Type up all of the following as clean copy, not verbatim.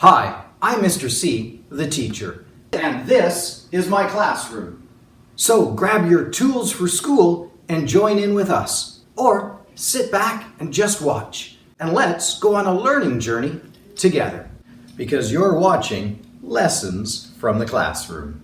Hi, I'm Mr. C, the teacher, and this is my classroom. So grab your tools for school and join in with us, or sit back and just watch, and let's go on a learning journey together, because you're watching Lessons from the Classroom.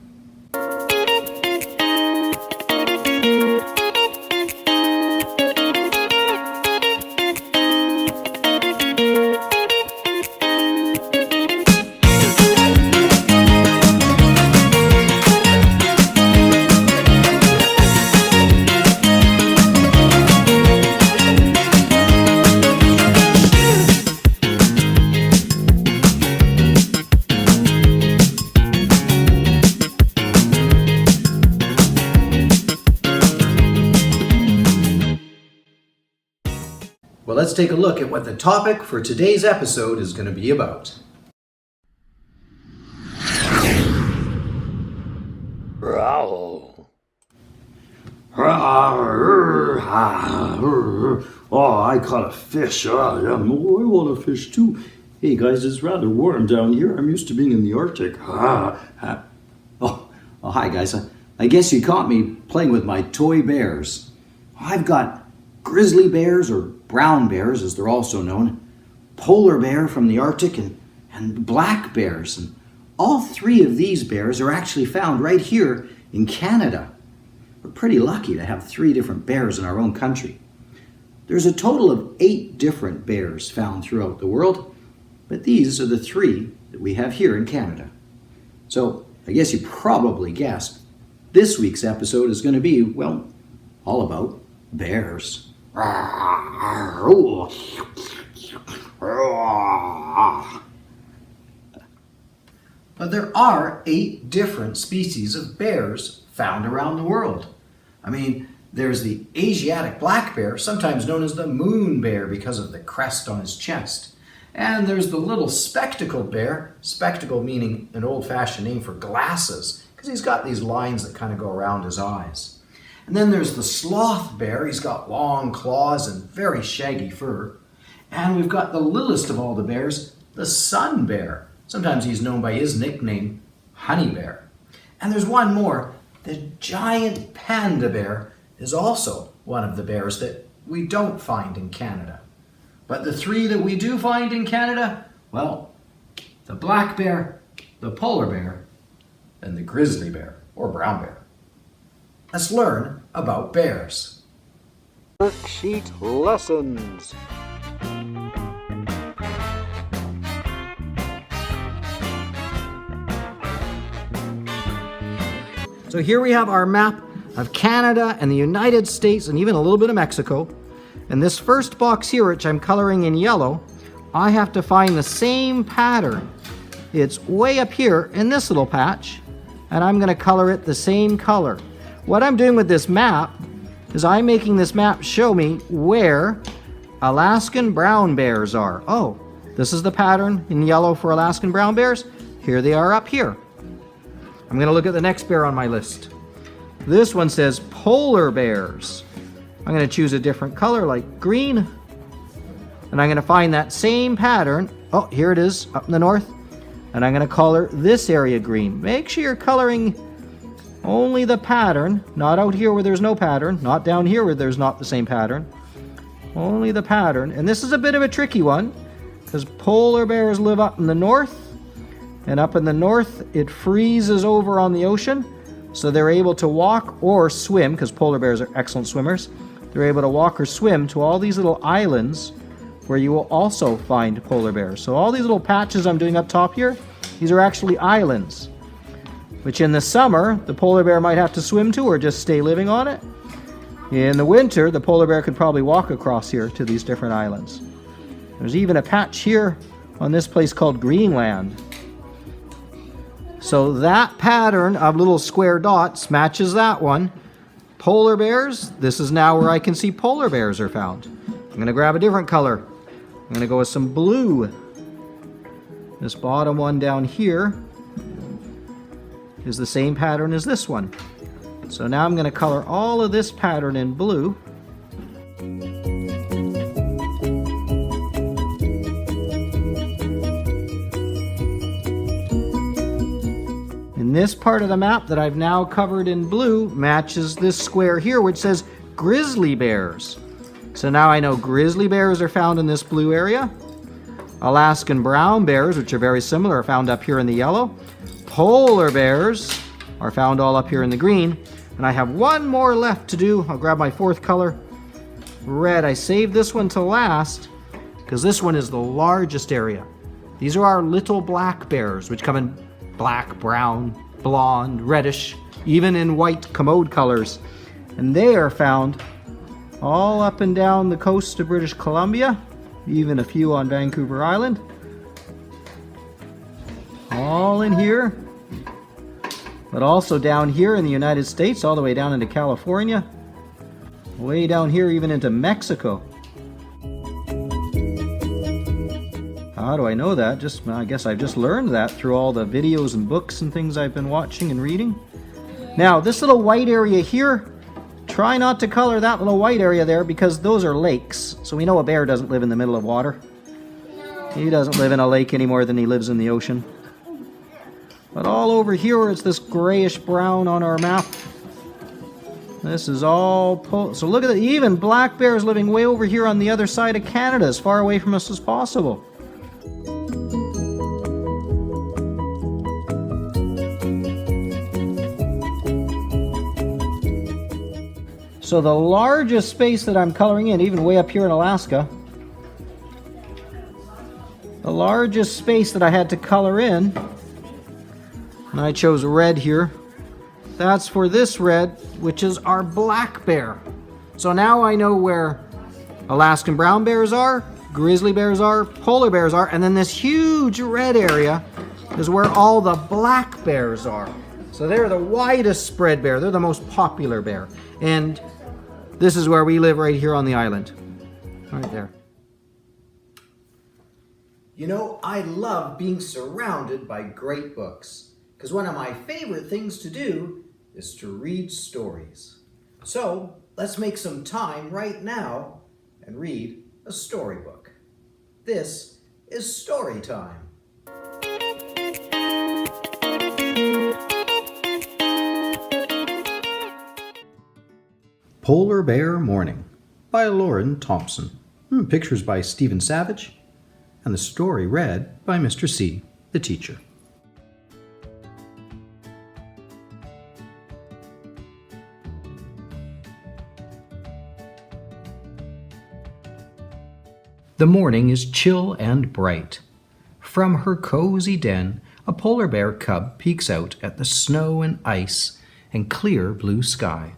Well, let's take a look at what the topic for today's episode is going to be about. Growl. Oh, I caught a fish. I want a fish too. Hey guys, it's rather warm down here. I'm used to being in the Arctic. Oh, hi guys. I guess you caught me playing with my toy bears. I've got grizzly bears, or brown bears as they're also known, polar bear from the Arctic, and black bears. And all three of these bears are actually found right here in Canada. We're pretty lucky to have 3 different bears in our own country. There's a total of 8 different bears found throughout the world, but these are the 3 that we have here in Canada. So I guess you probably guessed this week's episode is going to be, well, all about bears. But there are 8 different species of bears found around the world. I mean, there's the Asiatic black bear, sometimes known as the moon bear because of the crest on his chest. And there's the little spectacled bear, spectacle meaning an old-fashioned name for glasses, because he's got these lines that kind of go around his eyes. And then there's the sloth bear. He's got long claws and very shaggy fur. And we've got the littlest of all the bears, the sun bear. Sometimes he's known by his nickname, honey bear. And there's one more. The giant panda bear is also one of the bears that we don't find in Canada. But the 3 that we do find in Canada, well, the black bear, the polar bear, and the grizzly bear, or brown bear. Let's learn about bears. Worksheet lessons. So here we have our map of Canada and the United States and even a little bit of Mexico. And this first box here, which I'm coloring in yellow, I have to find the same pattern. It's way up here in this little patch, and I'm going to color it the same color. What I'm doing with this map is I'm making this map show me where Alaskan brown bears are. Oh, this is the pattern in yellow for Alaskan brown bears. Here they are up here. I'm going to look at the next bear on my list. This one says polar bears. I'm going to choose a different color like green. And I'm going to find that same pattern. Oh, here it is up in the north. And I'm going to color this area green. Make sure you're coloring only the pattern, not out here where there's no pattern, not down here where there's not the same pattern. Only the pattern. And this is a bit of a tricky one because polar bears live up in the north. And up in the north, it freezes over on the ocean. So they're able to walk or swim, because polar bears are excellent swimmers. They're able to walk or swim to all these little islands where you will also find polar bears. So all these little patches I'm doing up top here, these are actually islands, which in the summer, the polar bear might have to swim to or just stay living on it. In the winter, the polar bear could probably walk across here to these different islands. There's even a patch here on this place called Greenland. So that pattern of little square dots matches that one. Polar bears, this is now where I can see polar bears are found. I'm going to grab a different color. I'm going to go with some blue. This bottom one down here is the same pattern as this one. So now I'm going to color all of this pattern in blue. And this part of the map that I've now covered in blue matches this square here, which says grizzly bears. So now I know grizzly bears are found in this blue area. Alaskan brown bears, which are very similar, are found up here in the yellow. Polar bears are found all up here in the green. And I have one more left to do. I'll grab my fourth color, red. I saved this one to last because this one is the largest area. These are our little black bears, which come in black, brown, blonde, reddish, even in white commode colors. And they are found all up and down the coast of British Columbia, even a few on Vancouver Island. All in here, but also down here in the United States, all the way down into California, way down here even into Mexico. How do I know that? I guess I've just learned that through all the videos and books and things I've been watching and reading. Now, this little white area here, try not to color that little white area there because those are lakes. So we know a bear doesn't live in the middle of water. He doesn't live in a lake any more than he lives in the ocean. But all over here, it's this grayish brown on our map. This is all so look at that. Even black bears living way over here on the other side of Canada, as far away from us as possible. So the largest space that I'm coloring in, even way up here in Alaska, the largest space that I had to color in, and I chose red here, that's for this red, which is our black bear. So now I know where Alaskan brown bears are, grizzly bears are, polar bears are, and then this huge red area is where all the black bears are. So they're the widest spread bear. They're the most popular bear. And this is where we live right here on the island. Right there. You know, I love being surrounded by great books, because one of my favorite things to do is to read stories. So let's make some time right now and read a storybook. This is story time. Polar Bear Morning by Lauren Thompson. Pictures by Stephen Savage. And the story read by Mr. C, the teacher. The morning is chill and bright. From her cozy den, a polar bear cub peeks out at the snow and ice and clear blue sky.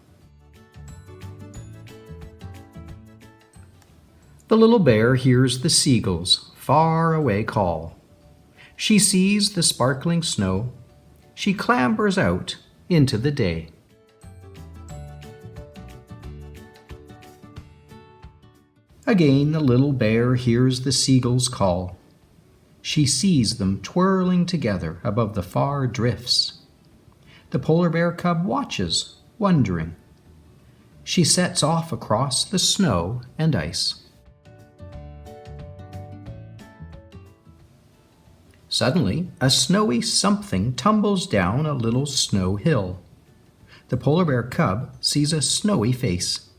The little bear hears the seagulls far away call. She sees the sparkling snow. She clambers out into the day. Again the little bear hears the seagulls call. She sees them twirling together above the far drifts. The polar bear cub watches, wondering. She sets off across the snow and ice. Suddenly, a snowy something tumbles down a little snow hill. The polar bear cub sees a snowy face.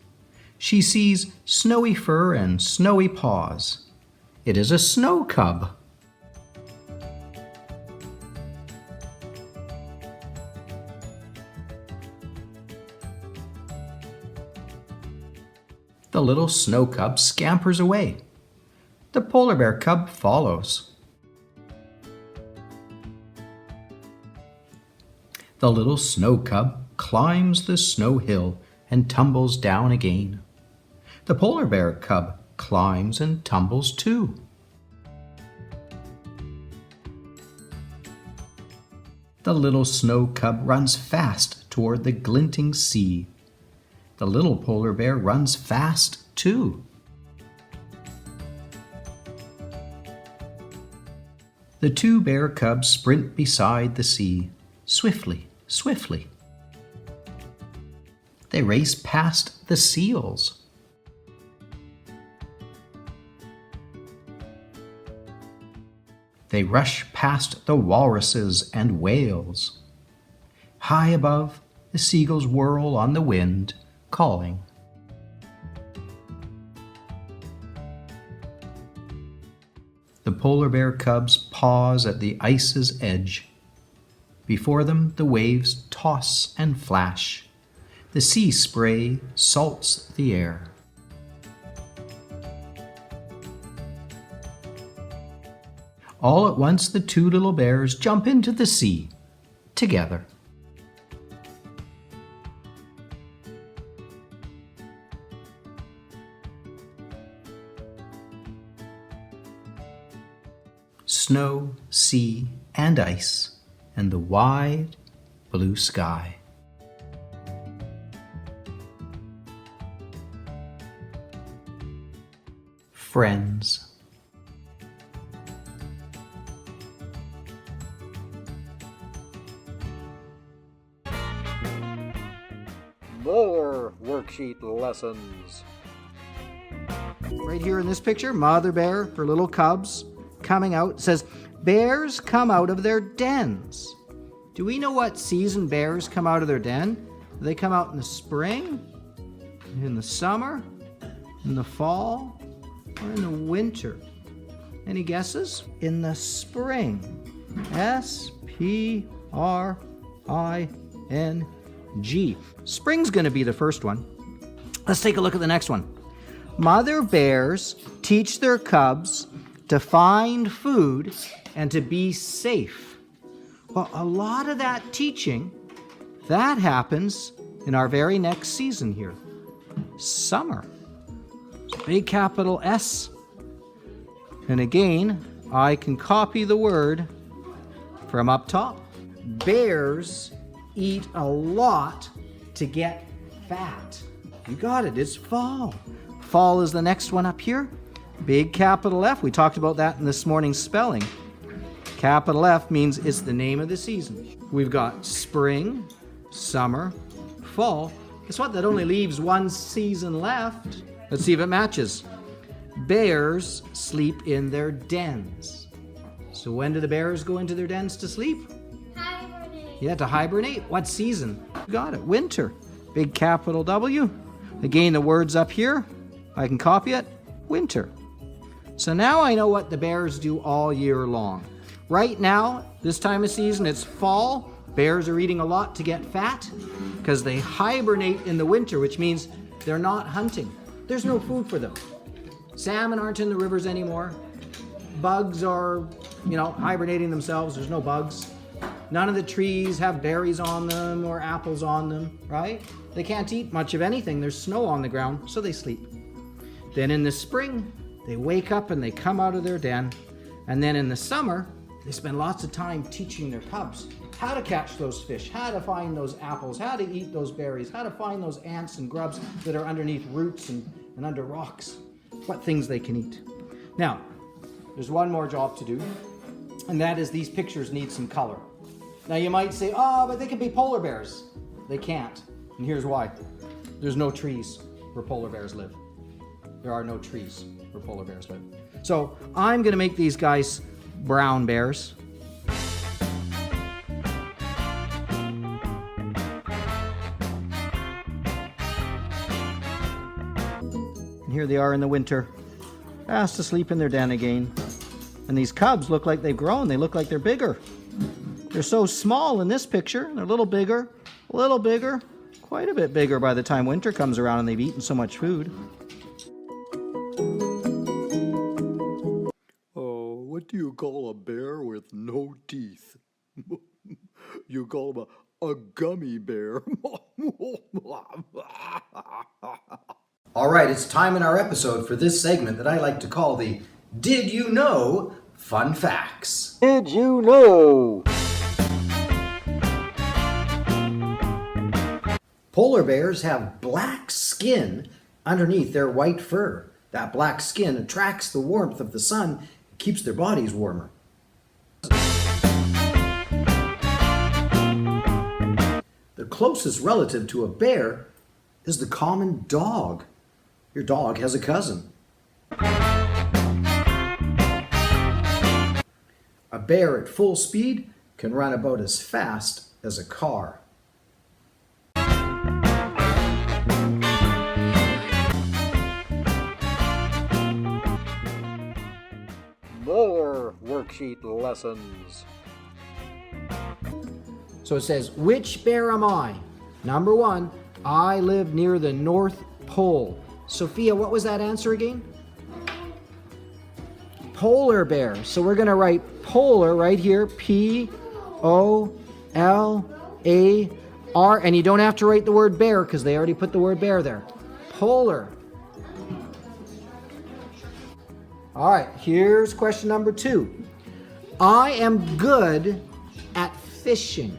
She sees snowy fur and snowy paws. It is a snow cub. The little snow cub scampers away. The polar bear cub follows. The little snow cub climbs the snow hill and tumbles down again. The polar bear cub climbs and tumbles too. The little snow cub runs fast toward the glinting sea. The little polar bear runs fast too. The two bear cubs sprint beside the sea, swiftly, swiftly. They race past the seals. They rush past the walruses and whales. High above, the seagulls whirl on the wind, calling. The polar bear cubs pause at the ice's edge. Before them, the waves toss and flash. The sea spray salts the air. All at once, the two little bears jump into the sea, together. Snow, sea, and ice, and the wide blue sky. Friends. More worksheet lessons. Right here in this picture, mother bear, her little cubs coming out. It says, bears come out of their dens. Do we know what season bears come out of their den? Do they come out in the spring, in the summer, in the fall, or in the winter? Any guesses? In the spring. S-P-R-I-N-G. Spring's going to be the first one. Let's take a look at the next one. Mother bears teach their cubs to find food and to be safe. Well, a lot of that teaching, that happens in our very next season here. Summer. Big capital S. And again, I can copy the word from up top. Bears eat a lot to get fat. You got it, it's fall. Fall is the next one up here. Big capital F. We talked about that in this morning's spelling. Capital F means it's the name of the season. We've got spring, summer, fall. Guess what? That only leaves one season left. Let's see if it matches. Bears sleep in their dens. So when do the bears go into their dens to sleep? Hibernate. Yeah, to hibernate. What season? You got it. Winter. Big capital W. Again, the word's up here. I can copy it. Winter. So now I know what the bears do all year long. Right now, this time of season, it's fall. Bears are eating a lot to get fat because they hibernate in the winter, which means they're not hunting. There's no food for them. Salmon aren't in the rivers anymore. Bugs are, hibernating themselves. There's no bugs. None of the trees have berries on them or apples on them, right? They can't eat much of anything. There's snow on the ground, so they sleep. Then in the spring, they wake up and they come out of their den. And then in the summer, they spend lots of time teaching their cubs how to catch those fish, how to find those apples, how to eat those berries, how to find those ants and grubs that are underneath roots and under rocks, what things they can eat. Now, there's one more job to do, and that is these pictures need some color. Now you might say, but they can be polar bears. They can't, and here's why. There's no trees where polar bears live. There are no trees where polar bears live. So I'm going to make these guys brown bears. And here they are in the winter, fast asleep in their den again. And these cubs look like they've grown. They look like they're bigger. They're so small in this picture. They're a little bigger, quite a bit bigger by the time winter comes around and they've eaten so much food. What do you call a bear with no teeth? You call him a gummy bear. All right, it's time in our episode for this segment that I like to call the Did You Know Fun Facts. Did you know? Polar bears have black skin underneath their white fur. That black skin attracts the warmth of the sun, keeps their bodies warmer. The closest relative to a bear is the common dog. Your dog has a cousin. A bear at full speed can run about as fast as a car. worksheet lessons. So it says, which bear am I? Number 1, I live near the North Pole. Sophia, what was that answer again? Polar bear. So we're going to write polar right here, P-O-L-A-R. And you don't have to write the word bear because they already put the word bear there. Polar. All right, here's question number 2. I am good at fishing.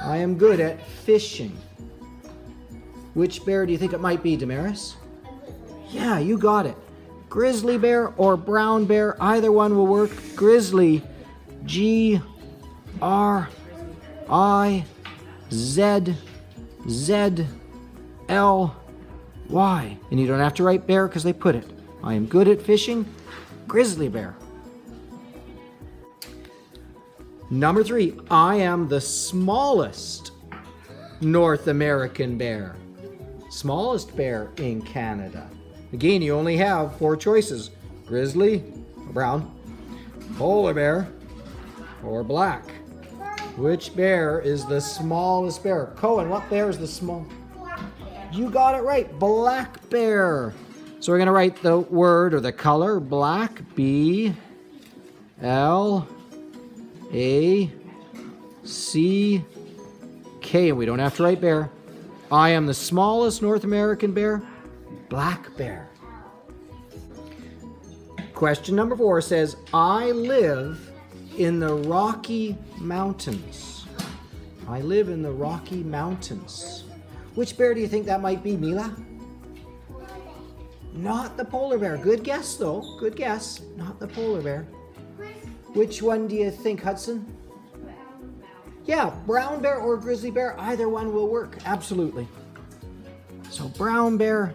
I am good at fishing. Which bear do you think it might be, Damaris? Yeah, you got it. Grizzly bear or brown bear, either one will work. Grizzly, G-R-I-Z-Z-L-Y. And you don't have to write bear because they put it. I am good at fishing. Grizzly bear. Number 3, I am the smallest North American bear. Smallest bear in Canada. Again, you only have 4 choices. Grizzly, brown, polar bear, or black. Which bear is the smallest bear? Cohen, what bear is the small? You got it right, black bear. So we're going to write the word or the color black, B-L-A-C-K, and we don't have to write bear. I am the smallest North American bear, black bear. Question number 4 says, I live in the Rocky Mountains. I live in the Rocky Mountains. Which bear do you think that might be, Mila? Not the polar bear. Good guess, though. Good guess. Not the polar bear. Which one do you think, Hudson? Yeah, brown bear or grizzly bear, either one will work. Absolutely. So brown bear,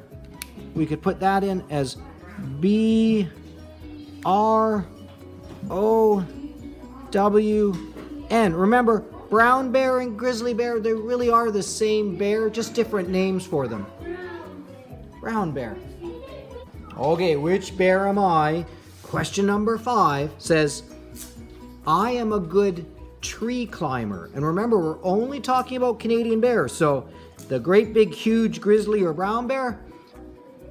we could put that in as B-R-O-W-N. Remember, brown bear and grizzly bear, they really are the same bear, just different names for them. Brown bear. Okay, which bear am I? Question number 5 says, I am a good tree climber. And remember, we're only talking about Canadian bears. So the great big huge grizzly or brown bear,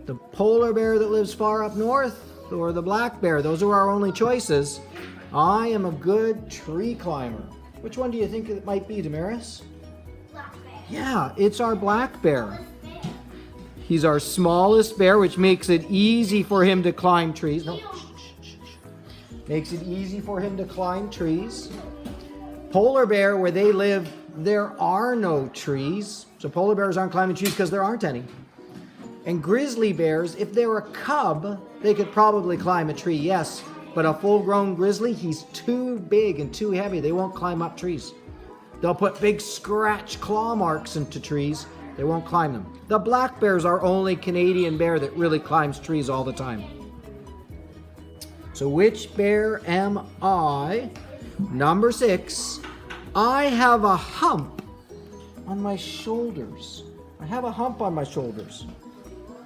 the polar bear that lives far up north, or the black bear. Those are our only choices. I am a good tree climber. Which one do you think it might be, Damaris? Black bear. Yeah, it's our black bear. He's our smallest bear, which makes it easy for him to climb trees. No. Makes it easy for him to climb trees. Polar bear, where they live, there are no trees. So polar bears aren't climbing trees because there aren't any. And grizzly bears, if they're a cub, they could probably climb a tree, yes. But a full-grown grizzly, he's too big and too heavy. They won't climb up trees. They'll put big scratch claw marks into trees. They won't climb them. The black bear is our only Canadian bear that really climbs trees all the time. So which bear am I? Number 6, I have a hump on my shoulders. I have a hump on my shoulders.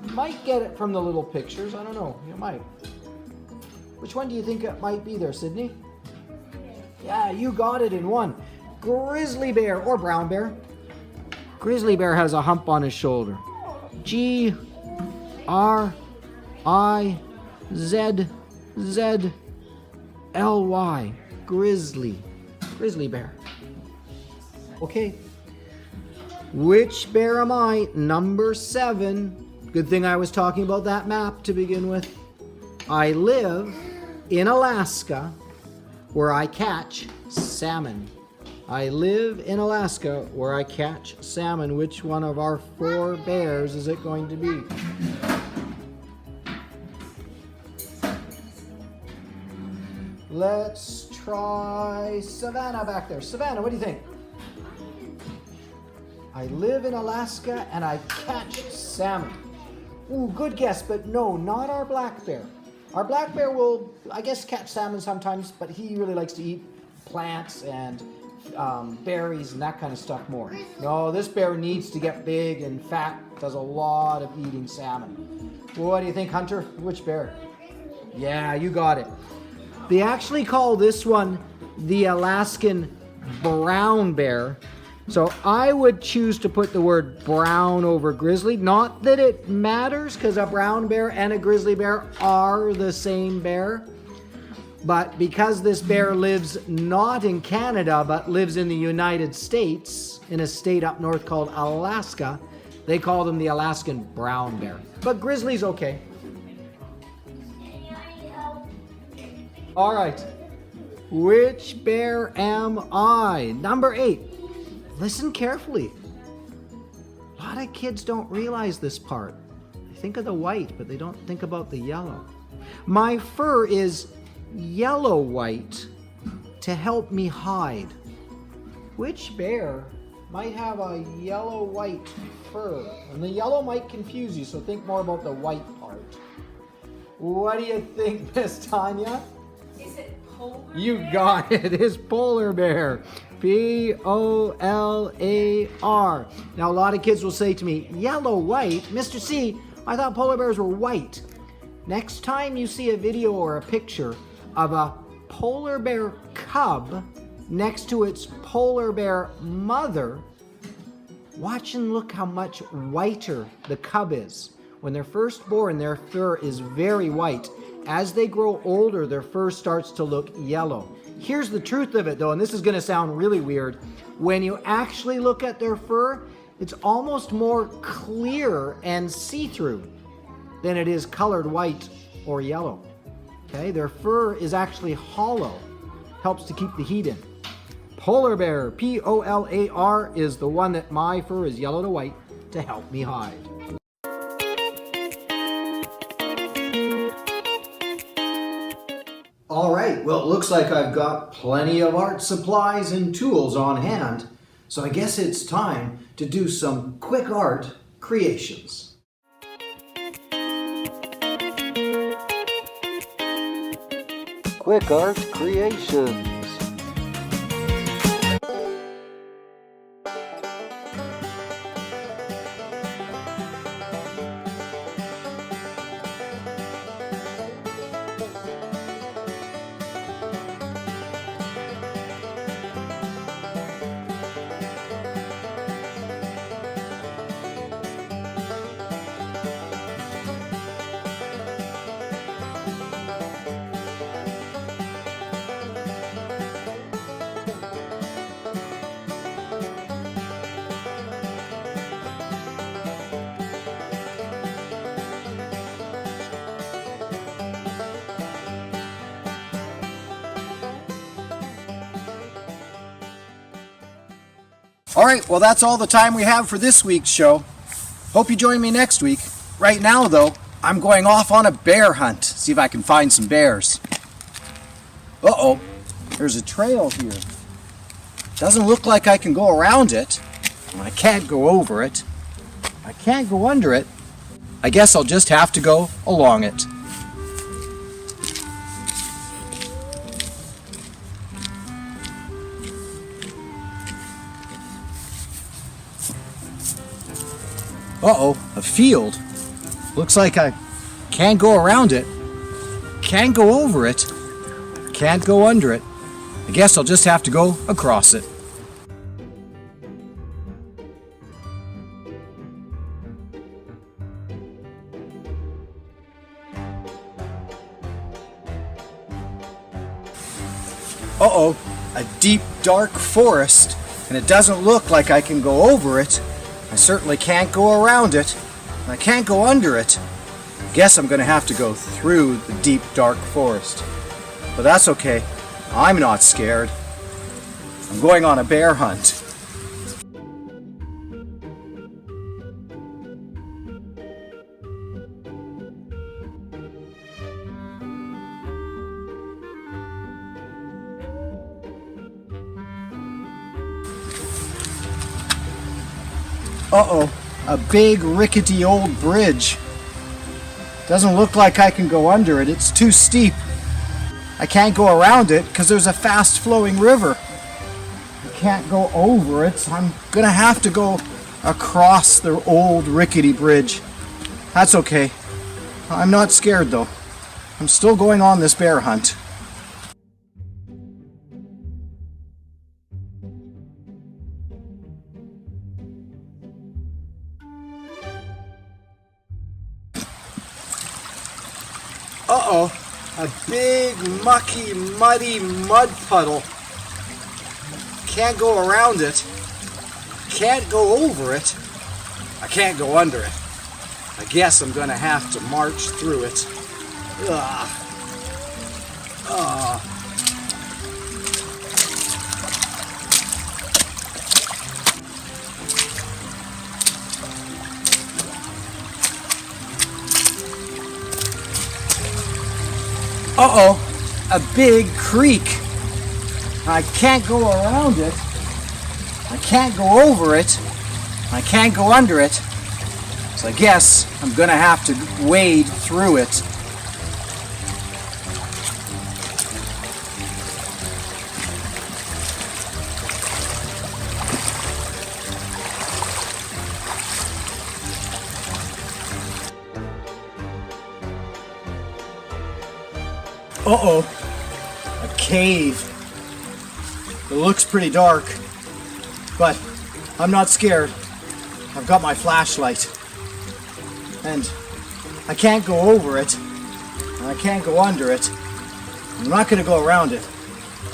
You might get it from the little pictures. I don't know. You might. Which one do you think it might be there, Sydney? Yeah, you got it in one. Grizzly bear or brown bear. Grizzly bear has a hump on his shoulder. G-R-I-Z-Z-L-Y. Grizzly. Grizzly bear. Okay. Which bear am I? Number 7. Good thing I was talking about that map to begin with. I live in Alaska where I catch salmon. I live in Alaska where I catch salmon. Which one of our 4 bears is it going to be? Let's try Savannah back there. Savannah, what do you think? I live in Alaska and I catch salmon. Ooh, good guess, but no, not our black bear. Our black bear will, I guess, catch salmon sometimes, but he really likes to eat plants and berries and that kind of stuff more. No, this bear needs to get big and fat, does a lot of eating salmon. Well, what do you think, Hunter? Which bear? Yeah, you got it. They actually call this one the Alaskan brown bear. So I would choose to put the word brown over grizzly. Not that it matters, because a brown bear and a grizzly bear are the same bear. But because this bear lives not in Canada, but lives in the United States, in a state up north called Alaska, they call them the Alaskan brown bear. But grizzly's okay. All right. Which bear am I? Number 8. Listen carefully. A lot of kids don't realize this part. They think of the white, but they don't think about the yellow. My fur is yellow-white to help me hide. Which bear might have a yellow-white fur? And the yellow might confuse you, so think more about the white part. What do you think, Miss Tanya? Is it polar You bear? got it. It is polar bear. Polar. Now, a lot of kids will say to me, yellow, white? Mr. C, I thought polar bears were white. Next time you see a video or a picture of a polar bear cub next to its polar bear mother, watch and look how much whiter the cub is. When they're first born, their fur is very white. As they grow older, their fur starts to look yellow. Here's the truth of it, though, and this is going to sound really weird. When you actually look at their fur, it's almost more clear and see-through than it is colored white or yellow. Okay, their fur is actually hollow, helps to keep the heat in. Polar bear, Polar, is the one that my fur is yellow to white to help me hide. All right, well, it looks like I've got plenty of art supplies and tools on hand, so I guess it's time to do some quick art creations. Quick Art Creations. All right, well, that's all the time we have for this week's show. Hope you join me next week. Right now, though, I'm going off on a bear hunt. See if I can find some bears. Uh-oh, there's a trail here. Doesn't look like I can go around it. I can't go over it. I can't go under it. I guess I'll just have to go along it. Uh-oh, a field. Looks like I can't go around it, can't go over it, can't go under it. I guess I'll just have to go across it. Uh-oh, a deep, dark forest, and it doesn't look like I can go over it. I certainly can't go around it, and I can't go under it. Guess I'm going to have to go through the deep, dark forest. But that's okay. I'm not scared. I'm going on a bear hunt. Uh-oh, a big rickety old bridge. Doesn't look like I can go under it. It's too steep. I can't go around it because there's a fast flowing river. I can't go over it, so I'm gonna have to go across the old rickety bridge. That's okay. I'm not scared though. I'm still going on this bear hunt. Uh-oh, a big, mucky, muddy mud puddle. Can't go around it. Can't go over it. I can't go under it. I guess I'm gonna have to march through it. Ugh. Ugh. Uh-oh, a big creek. I can't go around it. I can't go over it. I can't go under it. So I guess I'm gonna have to wade through it. Uh-oh, a cave. It looks pretty dark, but I'm not scared. I've got my flashlight, and I can't go over it, and I can't go under it. I'm not going to go around it,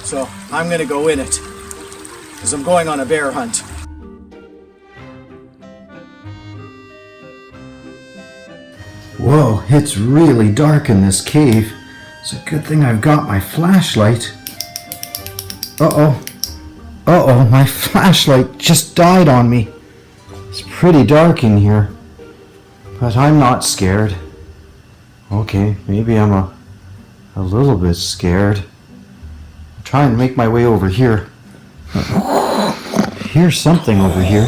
so I'm going to go in it, because I'm going on a bear hunt. Whoa, it's really dark in this cave. It's a good thing I've got my flashlight. Uh-oh. Uh-oh, my flashlight just died on me. It's pretty dark in here. But I'm not scared. Okay, maybe I'm a little bit scared. I'll try and make my way over here. Here's something over here.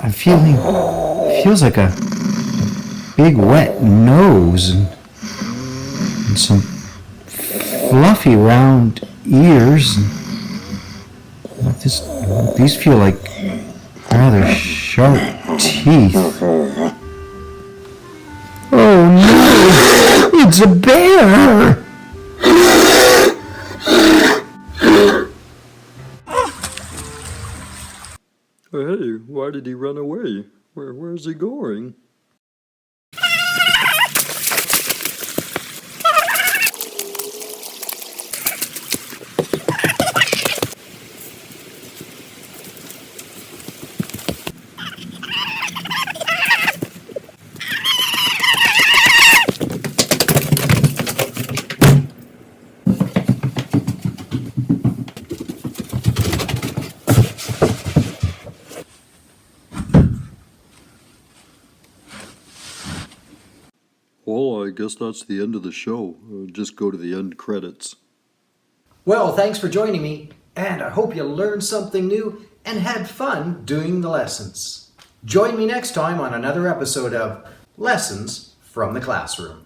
I'm feeling... feels like a big wet nose and some fluffy round ears. These feel like rather sharp teeth. Oh no! It's a bear! Hey, why did he run away? Where's he going? Well, I guess that's the end of the show. Just go to the end credits. Well, thanks for joining me, and I hope you learned something new and had fun doing the lessons. Join me next time on another episode of Lessons from the Classroom.